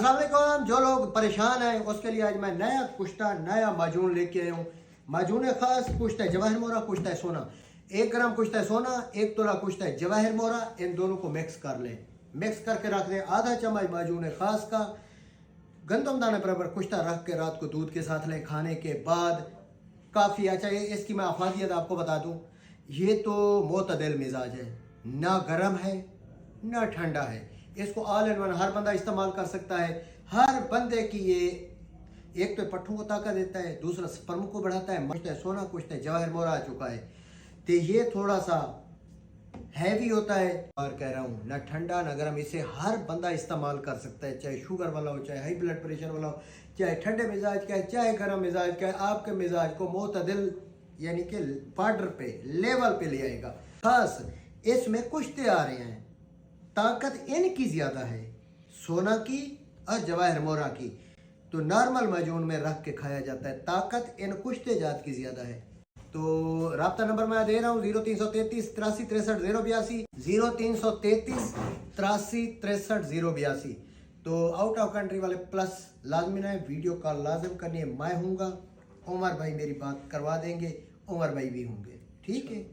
अस्सलाम वालेकुम। जो लोग परेशान हैं उसके लिए आज मैं नया कुश्ता नया माजून लेके आया हूँ। माजून खास कुश्ता जवाहर मोरा, कुश्ता सोना। 1 ग्राम कुश्ता सोना, 1 तोला कुश्ता जवाहर मोरा, इन दोनों को मिक्स कर लें। मिक्स करके रख दें। आधा चम्मच माजून खास का गंदम दाने बराबर कुश्ता रख के रात को दूध के साथ लें। खाने के बाद काफ़ी अच्छा है। इसकी मैं अफादियत आपको बता दूँ, ये तो मोतदिल मिजाज है, ना गर्म है ना ठंडा है। इसको ऑल इन वन हर बंदा इस्तेमाल कर सकता है। हर बंदे की ये एक तो पट्ठों को ताकत देता है, दूसरा स्पर्म को बढ़ाता है। कुछ सोना कुछ जवाहर मोरा आ चुका है, तो ये थोड़ा सा हैवी होता है। और कह रहा हूँ ना ठंडा ना गर्म, इसे हर बंदा इस्तेमाल कर सकता है, चाहे शुगर वाला हो, चाहे हाई ब्लड प्रेशर वाला हो, चाहे ठंडे मिजाज का है, चाहे गर्म मिजाज का है। आपके मिजाज को मोतदिल यानी कि बॉर्डर पे लेवल पे ले आएगा। खास इसमें कुश्ते आ रहे हैं, ताकत इनकी ज़्यादा है, सोना की और जवाहर मोरा की। तो नॉर्मल माजून में रख के खाया जाता है, ताकत इन कुश्ते जात की ज़्यादा है। तो राब्ता नंबर मैं दे रहा हूँ 0333 83 63 082, 0333 83 63 082। तो आउट ऑफ कंट्री वाले प्लस लाजमी है, वीडियो कॉल लाजम करनी है। मैं हूँगा, उमर भाई मेरी बात करवा देंगे, उमर भाई भी होंगे। ठीक है।